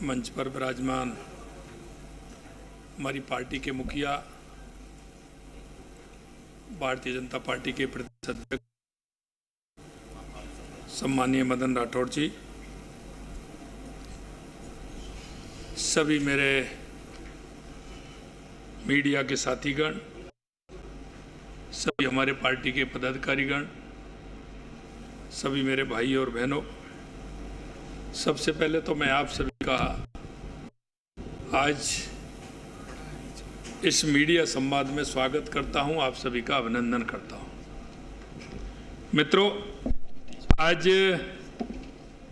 मंच पर विराजमान हमारी पार्टी के मुखिया, भारतीय जनता पार्टी के प्रदेश अध्यक्ष सम्माननीय मदन राठौड़ जी, सभी मेरे मीडिया के साथीगण, सभी हमारे पार्टी के पदाधिकारीगण, सभी मेरे भाई और बहनों, सबसे पहले तो मैं आप सभी का आज इस मीडिया संवाद में स्वागत करता हूं, आप सभी का अभिनंदन करता हूं। मित्रों, आज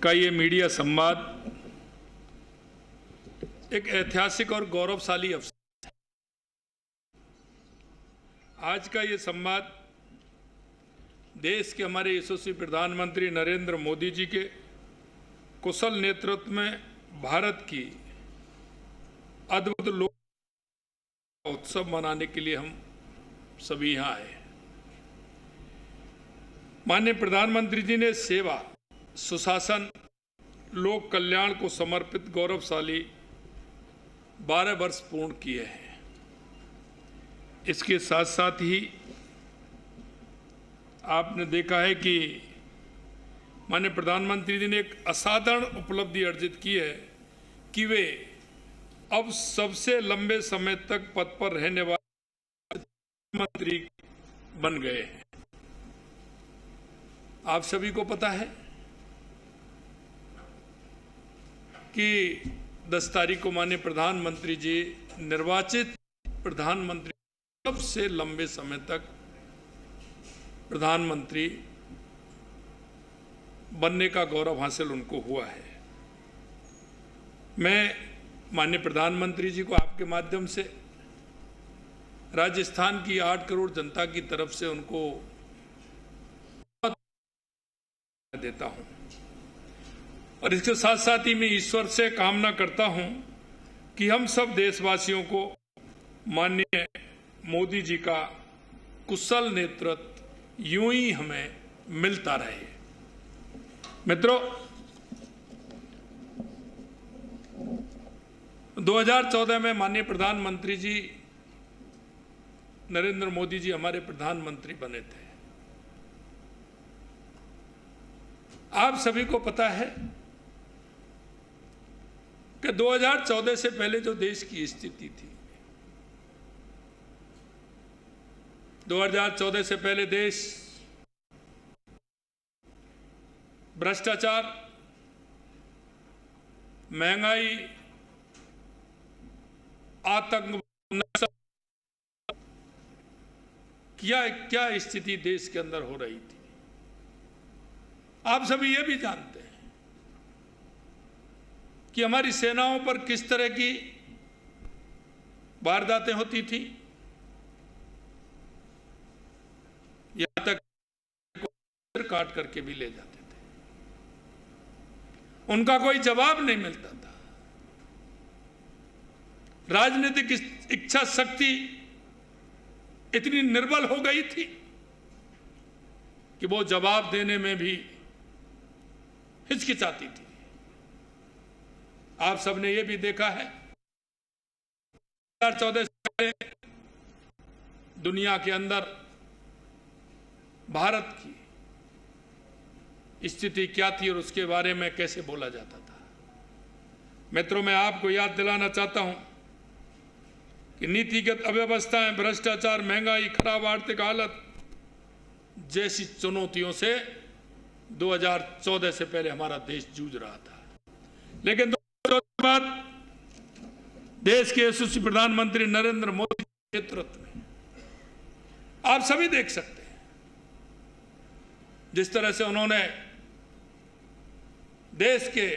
का ये मीडिया संवाद एक ऐतिहासिक और गौरवशाली अवसर है। आज का ये संवाद देश के हमारे यशस्वी प्रधानमंत्री नरेंद्र मोदी जी के कुशल नेतृत्व में भारत की अद्भुत लोक उत्सव मनाने के लिए हम सभी यहाँ आए। माननीय प्रधानमंत्री जी ने सेवा, सुशासन, लोक कल्याण को समर्पित गौरवशाली 12 वर्ष पूर्ण किए हैं। इसके साथ साथ ही आपने देखा है कि माननीय प्रधानमंत्री जी ने एक असाधारण उपलब्धि अर्जित की है कि वे अब सबसे लंबे समय तक पद पर रहने वाले मंत्री बन गए हैं। आप सभी को पता है कि 10 तारीख को माननीय प्रधानमंत्री जी निर्वाचित प्रधानमंत्री, सबसे लंबे समय तक प्रधानमंत्री बनने का गौरव हासिल उनको हुआ है। मैं माननीय प्रधानमंत्री जी को आपके माध्यम से राजस्थान की 8 करोड़ जनता की तरफ से उनको देता हूं, और इसके साथ साथ ही मैं ईश्वर से कामना करता हूं कि हम सब देशवासियों को माननीय मोदी जी का कुशल नेतृत्व यूं ही हमें मिलता रहे। मित्रों, 2014 में माननीय प्रधानमंत्री जी नरेंद्र मोदी जी हमारे प्रधानमंत्री बने थे। आप सभी को पता है कि 2014 से पहले जो देश की स्थिति थी, 2014 से पहले देश भ्रष्टाचार, महंगाई, आतंकवाद, नक्सल, क्या स्थिति देश के अंदर हो रही थी। आप सभी ये भी जानते हैं कि हमारी सेनाओं पर किस तरह की वारदातें होती थी, यहां तक सिर काट करके भी ले जाते थे, उनका कोई जवाब नहीं मिलता था। राजनीतिक इच्छा शक्ति इतनी निर्बल हो गई थी कि वो जवाब देने में भी हिचकिचाती थी। आप सबने ये भी देखा है 2014 से पहले दुनिया के अंदर भारत की स्थिति क्या थी और उसके बारे में कैसे बोला जाता था। मित्रों, मैं आपको याद दिलाना चाहता हूं कि नीतिगत अव्यवस्थाएं, भ्रष्टाचार, महंगाई, खराब आर्थिक हालत जैसी चुनौतियों से 2014 से पहले हमारा देश जूझ रहा था। लेकिन 2014 के बाद देश के यशस्वी प्रधानमंत्री नरेंद्र मोदी के नेतृत्व में आप सभी देख सकते हैं जिस तरह से उन्होंने देश के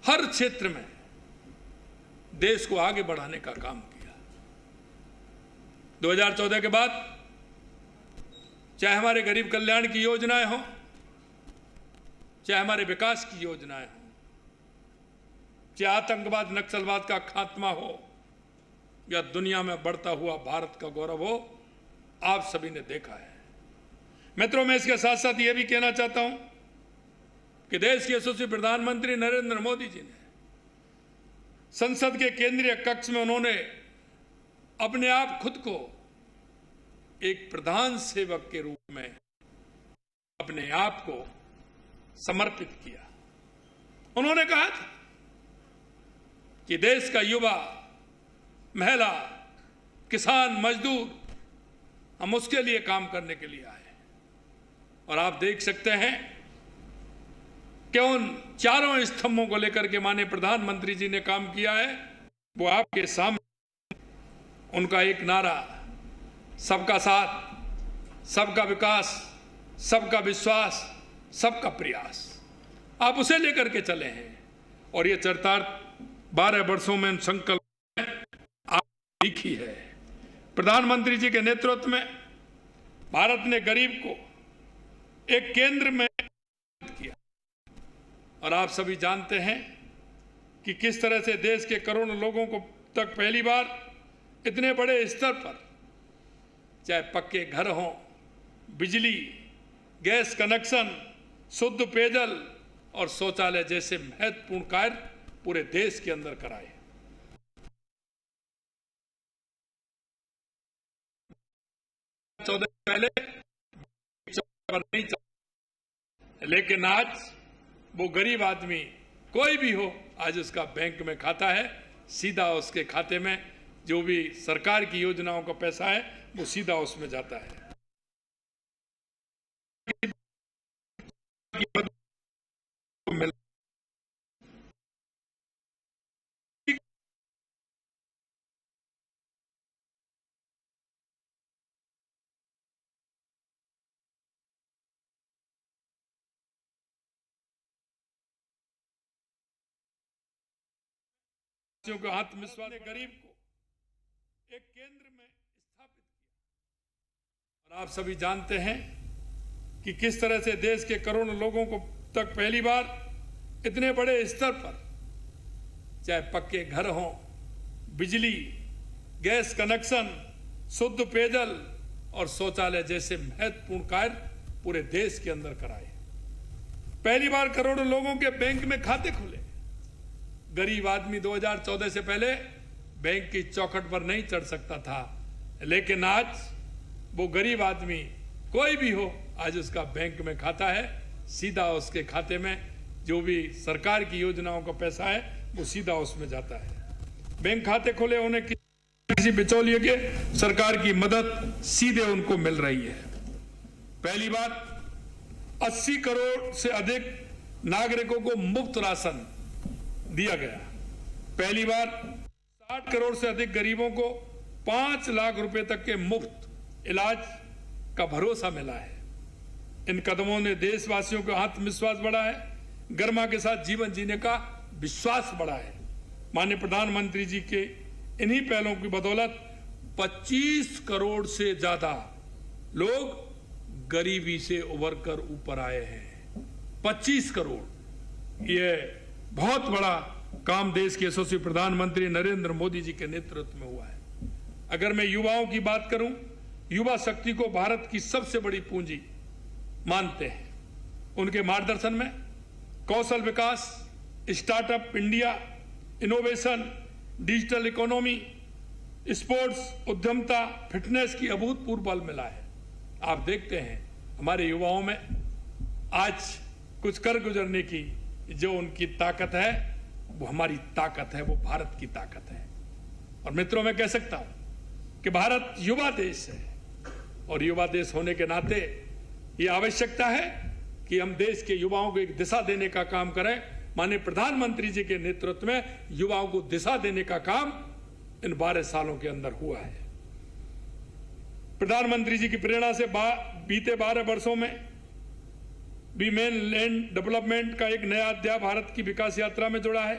हर क्षेत्र में देश को आगे बढ़ाने का काम किया। 2014 के बाद चाहे हमारे गरीब कल्याण की योजनाएं हों, चाहे हमारे विकास की योजनाएं हों, चाहे आतंकवाद, नक्सलवाद का खात्मा हो या दुनिया में बढ़ता हुआ भारत का गौरव हो, आप सभी ने देखा है। मित्रों, मैं इसके साथ साथ ये भी कहना चाहता हूं कि देश के यशस्वी प्रधानमंत्री नरेंद्र मोदी जी ने संसद के केंद्रीय कक्ष में उन्होंने अपने आप खुद को एक प्रधान सेवक के रूप में अपने आप को समर्पित किया। उन्होंने कहा था कि देश का युवा, महिला, किसान, मजदूर, हम उसके लिए काम करने के लिए आए। और आप देख सकते हैं कि उन चारों स्तंभों को लेकर के माननीय प्रधानमंत्री जी ने काम किया है। वो आपके सामने उनका एक नारा, सबका साथ, सबका विकास, सबका विश्वास, सबका प्रयास, आप उसे लेकर के चले हैं। और ये चरितार्थ 12 वर्षों में संकल्प आप लिखी है। प्रधानमंत्री जी के नेतृत्व में भारत ने गरीब को एक केंद्र में किया। और आप सभी जानते हैं कि किस तरह से देश के करोड़ों लोगों को तक पहली बार इतने बड़े स्तर पर, चाहे पक्के घर हों, बिजली, गैस कनेक्शन, शुद्ध पेयजल और शौचालय जैसे महत्वपूर्ण कार्य पूरे देश के अंदर कराए। पहले नहीं, लेकिन आज वो गरीब आदमी कोई भी हो, आज उसका बैंक में खाता है, सीधा उसके खाते में जो भी सरकार की योजनाओं का पैसा है वो सीधा उसमें जाता है। को आत्मविश्वास ने गरीब को एक केंद्र में स्थापित किया। और आप सभी जानते हैं कि किस तरह से देश के करोड़ों लोगों को तक पहली बार इतने बड़े स्तर पर, चाहे पक्के घर हों, बिजली, गैस कनेक्शन, शुद्ध पेयजल और शौचालय जैसे महत्वपूर्ण कार्य पूरे देश के अंदर कराए। पहली बार करोड़ों लोगों के बैंक में खाते खुले। गरीब आदमी 2014 से पहले बैंक की चौखट पर नहीं चढ़ सकता था, लेकिन आज वो गरीब आदमी कोई भी हो, आज उसका बैंक में खाता है, सीधा उसके खाते में जो भी सरकार की योजनाओं का पैसा है वो सीधा उसमें जाता है। बैंक खाते खोले उन्हें किसी बिचौलिए के सरकार की मदद सीधे उनको मिल रही है। पहली बार 80 करोड़ से अधिक नागरिकों को मुफ्त राशन दिया गया। पहली बार 60 करोड़ से अधिक गरीबों को 5 लाख रुपए तक के मुफ्त इलाज का भरोसा मिला है। इन कदमों ने देशवासियों का आत्मविश्वास बढ़ा है, गरिमा के साथ जीवन जीने का विश्वास बढ़ा है। माननीय प्रधानमंत्री जी के इन्हीं पहलों की बदौलत 25 करोड़ से ज्यादा लोग गरीबी से उभर कर ऊपर आए हैं। 25 करोड़, ये बहुत बड़ा काम देश के यशस्वी प्रधानमंत्री नरेंद्र मोदी जी के नेतृत्व में हुआ है। अगर मैं युवाओं की बात करूं, युवा शक्ति को भारत की सबसे बड़ी पूंजी मानते हैं। उनके मार्गदर्शन में कौशल विकास, startup India, innovation, digital economy, sports, उद्यमता, फिटनेस की अभूतपूर्व बल मिला है। आप देखते हैं हमारे युवाओं में आज कुछ कर गुजरने की जो उनकी ताकत है वो हमारी ताकत है, वो भारत की ताकत है। और मित्रों, मैं कह सकता हूं कि भारत युवा देश है और युवा देश होने के नाते ये आवश्यकता है कि हम देश के युवाओं को एक दिशा देने का काम करें। माननीय प्रधानमंत्री जी के नेतृत्व में युवाओं को दिशा देने का काम इन 12 सालों के अंदर हुआ है। प्रधानमंत्री जी की प्रेरणा से बीते 12 वर्षों में वीमेन लैंड डेवलपमेंट का एक नया अध्याय भारत की विकास यात्रा में जुड़ा है।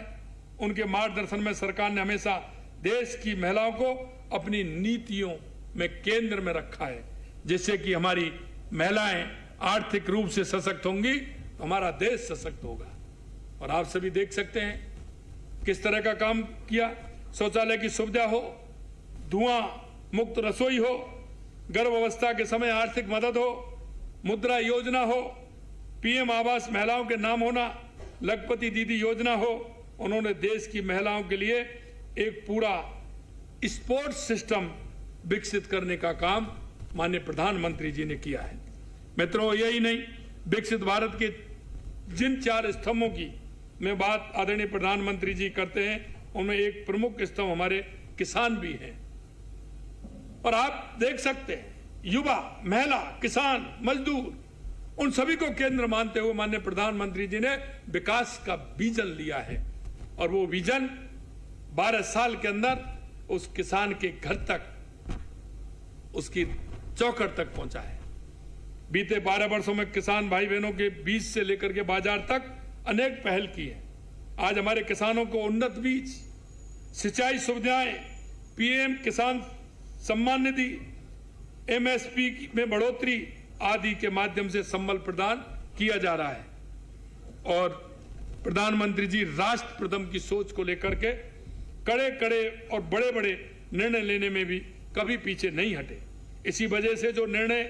उनके मार्गदर्शन में सरकार ने हमेशा देश की महिलाओं को अपनी नीतियों में केंद्र में रखा है, जिससे कि हमारी महिलाएं आर्थिक रूप से सशक्त होंगी तो हमारा देश सशक्त होगा। और आप सभी देख सकते हैं किस तरह का काम किया। शौचालय की सुविधा हो, धुआं मुक्त रसोई हो, गर्भावस्था के समय आर्थिक मदद हो, मुद्रा योजना हो, पीएम आवास महिलाओं के नाम होना, लखपति दीदी योजना हो, उन्होंने देश की महिलाओं के लिए एक पूरा स्पोर्ट्स सिस्टम विकसित करने का काम माननीय प्रधानमंत्री जी ने किया है। मित्रों, यही नहीं, विकसित भारत के जिन 4 स्तंभों की मैं बात आदरणीय प्रधानमंत्री जी करते हैं, उनमें एक प्रमुख स्तंभ हमारे किसान भी हैं। और आप देख सकते हैं, युवा, महिला, किसान, मजदूर, उन सभी को केंद्र मानते हुए माननीय प्रधानमंत्री जी ने विकास का विजन लिया है। और वो विजन 12 साल के अंदर उस किसान के घर तक, उसकी चौखट तक पहुंचा है। बीते 12 वर्षों में किसान भाई बहनों के बीज से लेकर के बाजार तक अनेक पहल की है। आज हमारे किसानों को उन्नत बीज, सिंचाई सुविधाएं, पीएम किसान सम्मान निधि, एमएसपी में बढ़ोतरी आदि के माध्यम से संबल प्रदान किया जा रहा है। और प्रधानमंत्री जी राष्ट्र प्रथम की सोच को लेकर के कड़े कड़े और बड़े बड़े निर्णय लेने में भी कभी पीछे नहीं हटे। इसी वजह से जो निर्णय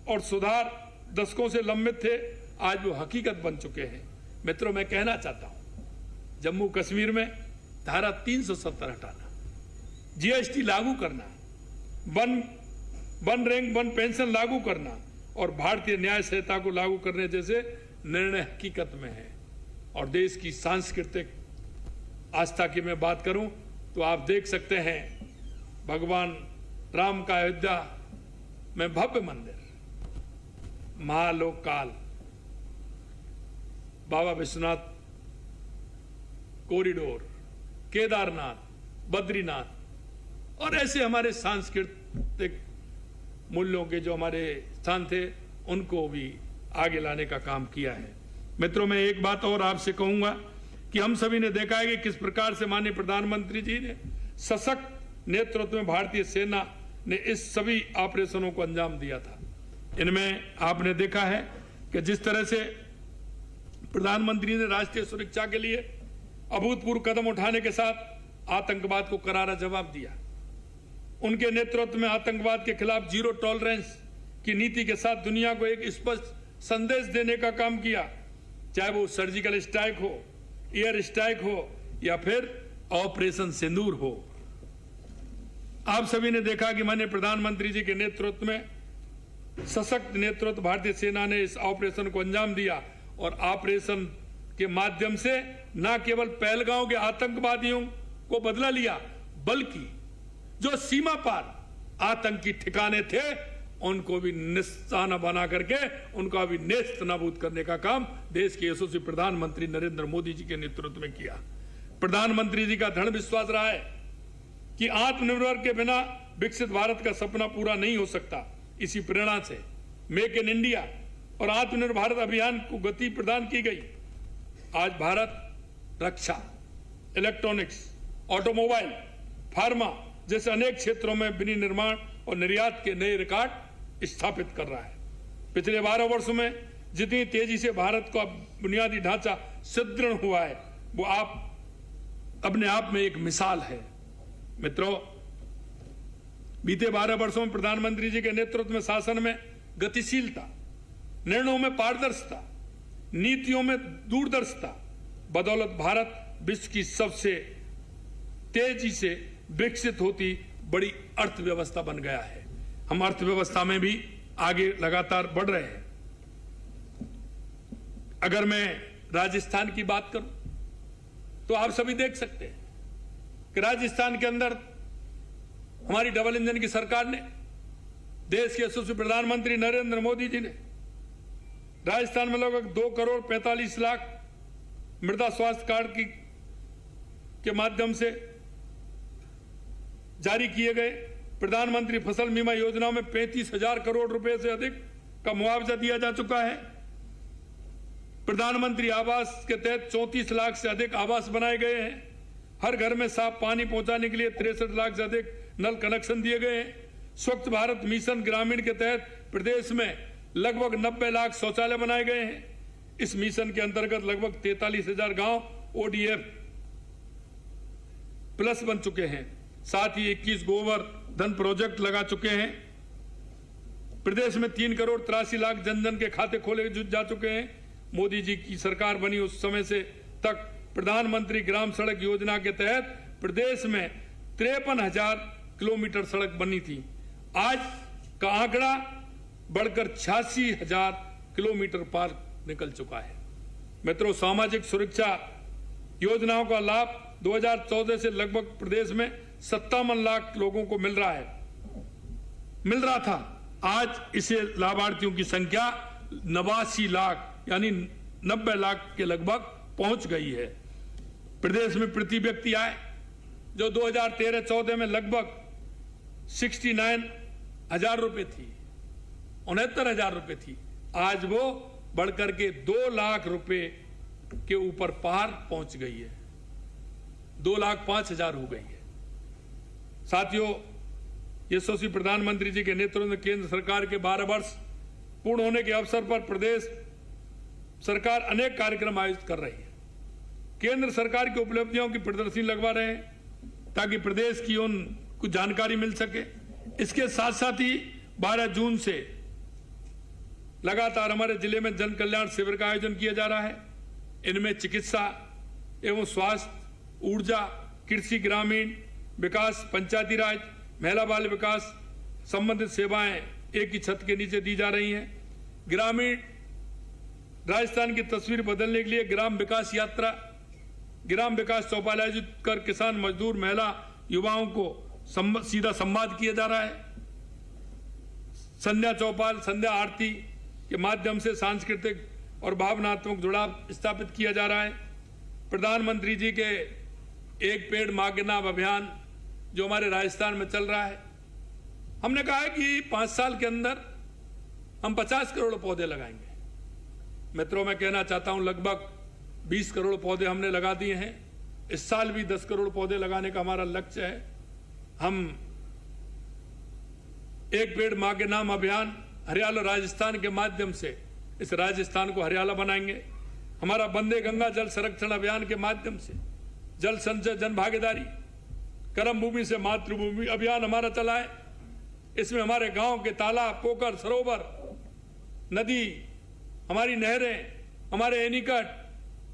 और सुधार दशकों से लंबित थे, आज वो हकीकत बन चुके हैं। मित्रों, मैं कहना चाहता हूं, जम्मू कश्मीर में धारा 370 हटाना, जीएसटी लागू करना, वन रैंक वन पेंशन लागू करना और भारतीय न्याय संहिता को लागू करने जैसे निर्णय हकीकत में है। और देश की सांस्कृतिक आस्था की मैं बात करूं तो आप देख सकते हैं, भगवान राम का अयोध्या में भव्य मंदिर, महालोक काल, बाबा विश्वनाथ कॉरिडोर, केदारनाथ, बद्रीनाथ और ऐसे हमारे सांस्कृतिक मूल्यों के जो हमारे स्थान थे, उनको भी आगे लाने का काम किया है। मित्रों, मैं एक बात और आपसे कहूंगा कि हम सभी ने देखा है कि किस प्रकार से माननीय प्रधानमंत्री जी ने सशक्त नेतृत्व में भारतीय सेना ने इस सभी ऑपरेशनों को अंजाम दिया था। इनमें आपने देखा है कि जिस तरह से प्रधानमंत्री ने राष्ट्रीय सुरक्षा के लिए अभूतपूर्व कदम उठाने के साथ आतंकवाद को करारा जवाब दिया। उनके नेतृत्व में आतंकवाद के खिलाफ जीरो टॉलरेंस की नीति के साथ दुनिया को एक स्पष्ट संदेश देने का काम किया, चाहे वो सर्जिकल स्ट्राइक हो, एयर स्ट्राइक हो या फिर ऑपरेशन सिंदूर हो। आप सभी ने देखा कि माननीय प्रधानमंत्री जी के नेतृत्व में सशक्त नेतृत्व भारतीय सेना ने इस ऑपरेशन को अंजाम दिया और ऑपरेशन के माध्यम से न केवल पहलगांव के आतंकवादियों को बदला लिया, बल्कि जो सीमा पार आतंकी ठिकाने थे उनको भी निशाना बना करके उनका भी नेस्त नाबूद करने का काम देश के यशस्वी प्रधानमंत्री नरेंद्र मोदी जी के नेतृत्व में किया। प्रधानमंत्री जी का दृढ़ विश्वास रहा है कि आत्मनिर्भर के बिना विकसित भारत का सपना पूरा नहीं हो सकता। इसी प्रेरणा से मेक इन इंडिया और आत्मनिर्भर भारत अभियान को गति प्रदान की गई। आज भारत रक्षा, इलेक्ट्रॉनिक्स, ऑटोमोबाइल, फार्मा जैसे अनेक क्षेत्रों में विनिर्माण और निर्यात के नए रिकॉर्ड स्थापित कर रहा है। पिछले 12 वर्षों में जितनी तेजी से भारत का बुनियादी ढांचा सुदृढ़ हुआ है, वो अपने आप में एक मिसाल है। मित्रों, बीते 12 वर्षों में प्रधानमंत्री जी के नेतृत्व में शासन में गतिशीलता, निर्णयों में पारदर्शिता, नीतियों में दूरदर्शिता बदौलत भारत विश्व की सबसे तेजी से विकसित होती बड़ी अर्थव्यवस्था बन गया है। हम अर्थव्यवस्था में भी आगे लगातार बढ़ रहे हैं। अगर मैं राजस्थान की बात करूं तो आप सभी देख सकते हैं कि राजस्थान के अंदर हमारी डबल इंजन की सरकार ने, देश के यशस्वी प्रधानमंत्री नरेंद्र मोदी जी ने राजस्थान में लगभग 2,45,00,000 मृदा स्वास्थ्य कार्ड के माध्यम से जारी किए गए। प्रधानमंत्री फसल बीमा योजना में 35,000 करोड़ रुपए से अधिक का मुआवजा दिया जा चुका है। प्रधानमंत्री आवास के तहत 34 लाख से अधिक आवास बनाए गए हैं। हर घर में साफ पानी पहुंचाने के लिए 63 लाख से अधिक नल कनेक्शन दिए गए हैं। स्वच्छ भारत मिशन ग्रामीण के तहत प्रदेश में लगभग 90 लाख शौचालय बनाए गए हैं। इस मिशन के अंतर्गत लगभग 43,000 गांव ओडीएफ प्लस बन चुके हैं। साथ ही 21 गोवर्धन प्रोजेक्ट लगा चुके हैं। प्रदेश में 3,83,00,000 जन जन के खाते खोले जा चुके हैं। मोदी जी की सरकार बनी उस समय से तक प्रधानमंत्री ग्राम सड़क योजना के तहत प्रदेश में 53,000 किलोमीटर सड़क बनी थी। आज का आंकड़ा बढ़कर 86,000 किलोमीटर पार निकल चुका है। मित्रों, सामाजिक सुरक्षा योजनाओं का लाभ 2014 से लगभग प्रदेश में 57 लाख लोगों को मिल रहा था। आज इसे लाभार्थियों की संख्या 89 लाख यानी 90 लाख के लगभग पहुंच गई है। प्रदेश में प्रति व्यक्ति आय जो 2013-14 में लगभग 69,000 रुपए थी, 69,000 रुपए थी, आज वो बढ़कर के 2 लाख रुपए के ऊपर पार पहुंच गई है, 2,05,000 हो गई है। साथियों, यशस्वी प्रधानमंत्री जी के नेतृत्व में केंद्र सरकार के 12 वर्ष पूर्ण होने के अवसर पर प्रदेश सरकार अनेक कार्यक्रम आयोजित कर रही है। केंद्र सरकार की उपलब्धियों की प्रदर्शनी लगवा रहे हैं ताकि प्रदेश की उन कुछ जानकारी मिल सके। इसके साथ साथ ही 12 जून से लगातार हमारे जिले में जन कल्याण शिविर का आयोजन किया जा रहा है। इनमें चिकित्सा एवं स्वास्थ्य, ऊर्जा, कृषि, ग्रामीण विकास, पंचायती राज, महिला बाल विकास संबंधित सेवाएं एक ही छत के नीचे दी जा रही हैं। ग्रामीण राजस्थान की तस्वीर बदलने के लिए ग्राम विकास यात्रा, ग्राम विकास चौपाल आयोजित कर किसान, मजदूर, महिला, युवाओं को सीधा संवाद किया जा रहा है। संध्या चौपाल, संध्या आरती के माध्यम से सांस्कृतिक और भावनात्मक जुड़ाव स्थापित किया जा रहा है। प्रधानमंत्री जी के एक पेड़ मां के नाम अभियान जो हमारे राजस्थान में चल रहा है, हमने कहा है कि 5 साल के अंदर हम 50 करोड़ पौधे लगाएंगे। मित्रों, मैं कहना चाहता हूं लगभग 20 करोड़ पौधे हमने लगा दिए हैं। इस साल भी 10 करोड़ पौधे लगाने का हमारा लक्ष्य है। हम एक पेड़ मां के नाम अभियान हरियाला राजस्थान के माध्यम से इस राजस्थान को हरियाला बनाएंगे। हमारा वंदे गंगा जल संरक्षण अभियान के माध्यम से जल संचय, जन भागीदारी, कर्म भूमि से मातृभूमि अभियान हमारा चला है। इसमें हमारे गांव के तालाब, पोखर, सरोवर, नदी, हमारी नहरें, हमारे एनीकट,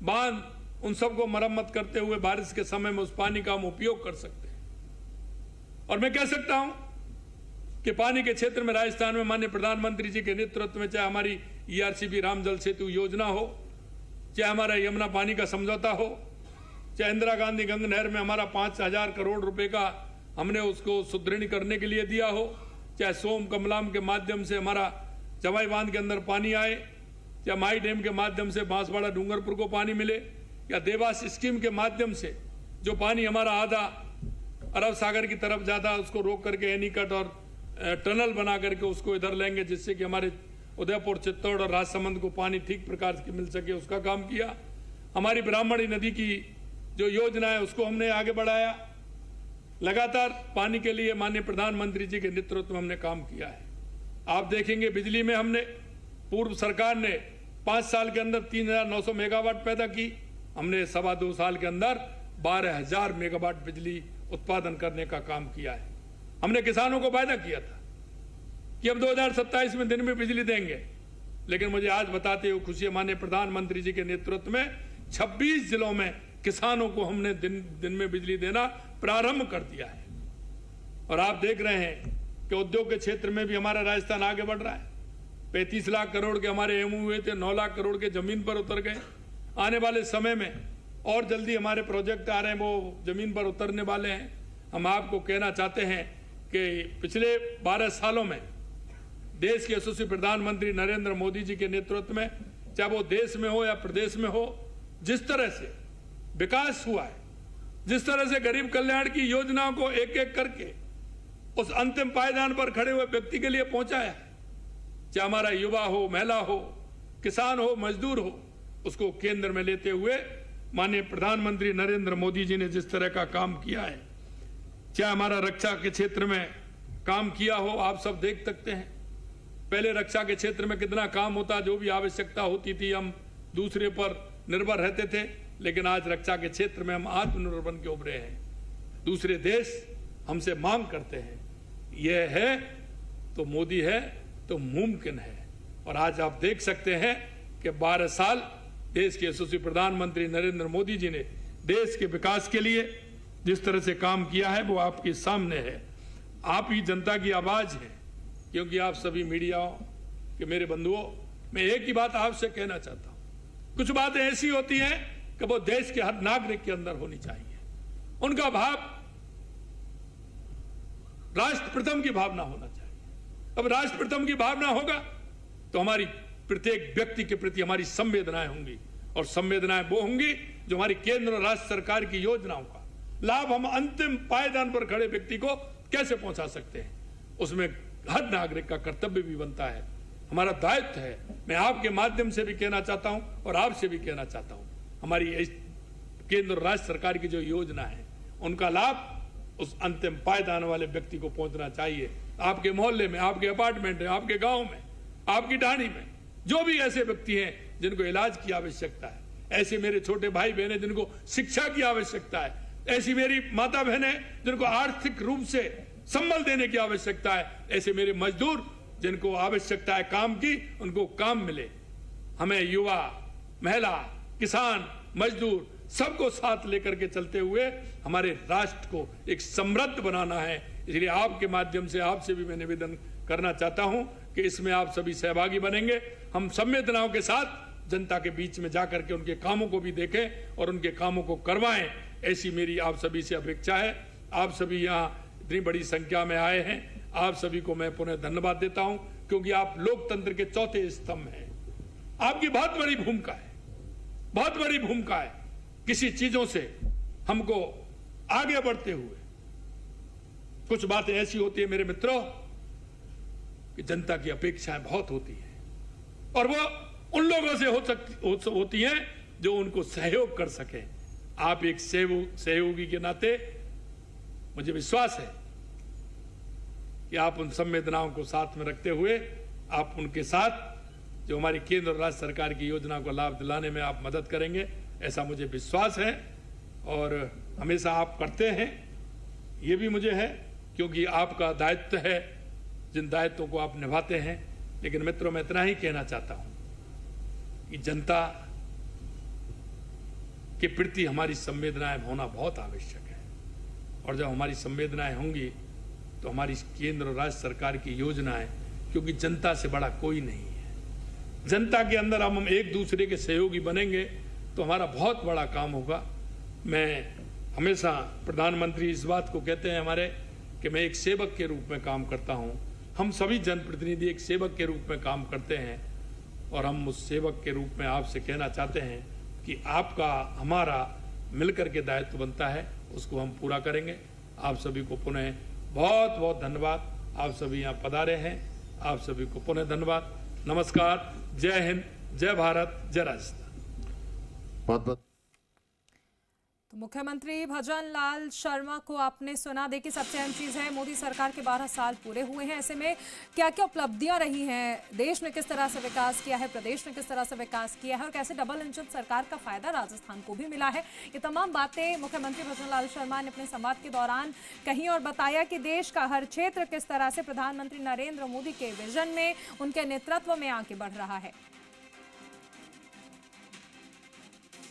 बांध, उन सबको मरम्मत करते हुए बारिश के समय में उस पानी का हम उपयोग कर सकते हैं। और मैं कह सकता हूं कि पानी के क्षेत्र में राजस्थान में माननीय प्रधानमंत्री जी के नेतृत्व में चाहे हमारी ERCP राम जल सेतु योजना हो, चाहे हमारा यमुना पानी का समझौता हो, चाहे इंदिरा गांधी गंगा नहर में हमारा 5,000 करोड़ रुपए का हमने उसको सुदृढ़ करने के लिए दिया हो, चाहे सोम कमलाम के माध्यम से हमारा जवाई बांध के अंदर पानी आए, चाहे माई डैम के माध्यम से बांसवाड़ा डूंगरपुर को पानी मिले, या देवास स्कीम के माध्यम से जो पानी हमारा आधा अरब सागर की तरफ जाता है उसको रोक करके एनीकट और टनल बना करके उसको इधर लेंगे, जिससे कि हमारे उदयपुर, चित्तौड़ और राजसमंद को पानी ठीक प्रकार से मिल सके, उसका काम किया। हमारी ब्राह्मणी नदी की जो योजना है उसको हमने आगे बढ़ाया। लगातार पानी के लिए माननीय प्रधानमंत्री जी के नेतृत्व में हमने काम किया है। आप देखेंगे बिजली में हमने, पूर्व सरकार ने 5 साल के अंदर 3,900 मेगावाट पैदा की, हमने 2.25 साल के अंदर 12,000 मेगावाट बिजली उत्पादन करने का काम किया है। हमने किसानों को वायदा किया था कि अब 2027 में दिन में बिजली देंगे, लेकिन मुझे आज बताते हुए खुशी है, माननीय प्रधानमंत्री जी के नेतृत्व में 26 जिलों में किसानों को हमने दिन में बिजली देना प्रारंभ कर दिया है। और आप देख रहे हैं कि उद्योग के क्षेत्र में भी हमारा राजस्थान आगे बढ़ रहा है। 35 लाख करोड़ के हमारे MOU हुए थे, 9 लाख करोड़ के जमीन पर उतर गए। आने वाले समय में और जल्दी हमारे प्रोजेक्ट आ रहे हैं, वो जमीन पर उतरने वाले हैं। हम आपको कहना चाहते हैं कि पिछले 12 सालों में देश के यशस्वी प्रधानमंत्री नरेंद्र मोदी जी के नेतृत्व में, चाहे वो देश में हो या प्रदेश में हो, जिस तरह से विकास हुआ है, जिस तरह से गरीब कल्याण की योजनाओं को एक एक करके उस अंतिम पायदान पर खड़े हुए व्यक्ति के लिए पहुंचाया है, चाहे हमारा युवा हो, महिला हो, किसान हो, मजदूर हो, उसको केंद्र में लेते हुए माननीय प्रधानमंत्री नरेंद्र मोदी जी ने जिस तरह का काम किया है, चाहे हमारा रक्षा के क्षेत्र में काम किया हो, आप सब देख सकते हैं। पहले रक्षा के क्षेत्र में कितना काम होता, जो भी आवश्यकता होती थी हम दूसरे पर निर्भर रहते थे, लेकिन आज रक्षा के क्षेत्र में हम आत्मनिर्भर बन के उभरे हैं। दूसरे देश हमसे मांग करते हैं, यह है तो मोदी है तो मुमकिन है। और आज आप देख सकते हैं कि 12 साल देश के यशस्वी प्रधानमंत्री नरेंद्र मोदी जी ने देश के विकास के लिए जिस तरह से काम किया है वो आपके सामने है। आप ही जनता की आवाज है, क्योंकि आप सभी मीडिया के मेरे बंधुओं, मैं एक ही बात आपसे कहना चाहता हूं, कुछ बातें ऐसी होती हैं कि वो देश के हर नागरिक के अंदर होनी चाहिए। उनका भाव राष्ट्र प्रथम की भावना होना चाहिए। अब राष्ट्र प्रथम की भावना होगा तो हमारी प्रत्येक व्यक्ति के प्रति हमारी संवेदनाएं होंगी, और संवेदनाएं वो होंगी जो हमारी केंद्र और राज्य सरकार की योजनाओं का लाभ हम अंतिम पायदान पर खड़े व्यक्ति को कैसे पहुंचा सकते हैं। उसमें हर नागरिक का कर्तव्य भी बनता है, हमारा दायित्व है। मैं आपके माध्यम से भी कहना चाहता हूं और आपसे भी कहना चाहता हूं, हमारी केंद्र और राज्य सरकार की जो योजना है उनका लाभ उस अंतिम पायदान वाले व्यक्ति को पहुंचना चाहिए। आपके मोहल्ले में, आपके अपार्टमेंट में, आपके गांव में, आपकी ढाणी में जो भी ऐसे व्यक्ति हैं जिनको इलाज की आवश्यकता है, ऐसे मेरे छोटे भाई बहन हैं जिनको शिक्षा की आवश्यकता है, ऐसी मेरी माता बहनें जिनको आर्थिक रूप से संबल देने की आवश्यकता है, ऐसे मेरे मजदूर जिनको आवश्यकता है काम की, उनको काम मिले। हमें युवा, महिला, किसान, मजदूर सबको साथ लेकर के चलते हुए हमारे राष्ट्र को एक समृद्ध बनाना है। इसलिए आपके माध्यम से आपसे भी मैं निवेदन करना चाहता हूं कि इसमें आप सभी सहभागी बनेंगे। हम संवेदनाओं के साथ जनता के बीच में जाकर के उनके कामों को भी देखें और उनके कामों को करवाएं, ऐसी मेरी आप सभी से अपेक्षा है। आप सभी यहाँ इतनी बड़ी संख्या में आए हैं, आप सभी को मैं पुनः धन्यवाद देता हूं, क्योंकि आप लोकतंत्र के चौथे स्तंभ हैं। आपकी बहुत बड़ी भूमिका है, बहुत बड़ी भूमिका है। किसी चीजों से हमको आगे बढ़ते हुए कुछ बातें ऐसी होती है मेरे मित्रों कि जनता की अपेक्षाएं बहुत होती हैं, और वो उन लोगों से होती हैं जो उनको सहयोग कर सके। आप एक सहयोगी के नाते मुझे विश्वास है कि आप उन संवेदनाओं को साथ में रखते हुए आप उनके साथ जो हमारी केंद्र और राज्य सरकार की योजना को लाभ दिलाने में आप मदद करेंगे, ऐसा मुझे विश्वास है। और हमेशा आप करते हैं, ये भी मुझे है, क्योंकि आपका दायित्व है, जिन दायित्वों को आप निभाते हैं। लेकिन मित्रों, मैं इतना ही कहना चाहता हूं कि जनता के प्रति हमारी संवेदनाएं होना बहुत आवश्यक है, और जब हमारी संवेदनाएं होंगी तो हमारी केंद्र और राज्य सरकार की योजनाएं, क्योंकि जनता से बड़ा कोई नहीं है, जनता के अंदर हम एक दूसरे के सहयोगी बनेंगे तो हमारा बहुत बड़ा काम होगा। मैं हमेशा, प्रधानमंत्री इस बात को कहते हैं हमारे कि मैं एक सेवक के रूप में काम करता हूं। हम सभी जनप्रतिनिधि एक सेवक के रूप में काम करते हैं, और हम उस सेवक के रूप में आपसे कहना चाहते हैं कि आपका हमारा मिलकर के दायित्व बनता है, उसको हम पूरा करेंगे। आप सभी को पुनः बहुत बहुत धन्यवाद। आप सभी यहाँ पधारे हैं, आप सभी को पुनः धन्यवाद। नमस्कार, जय हिंद, जय भारत, जय राजस्थान। बहुत बहुत तो मुख्यमंत्री भजन लाल शर्मा को आपने सुना। देखिए, सबसे अहम चीज़ है, मोदी सरकार के 12 साल पूरे हुए हैं। ऐसे में क्या क्या उपलब्धियां रही हैं, देश ने किस तरह से विकास किया है, प्रदेश ने किस तरह से विकास किया है, और कैसे डबल इंजन सरकार का फायदा राजस्थान को भी मिला है, ये तमाम बातें मुख्यमंत्री भजन लाल शर्मा ने अपने संवाद के दौरान कहीं, और बताया कि देश का हर क्षेत्र किस तरह से प्रधानमंत्री नरेंद्र मोदी के विजन में, उनके नेतृत्व में आगे बढ़ रहा है।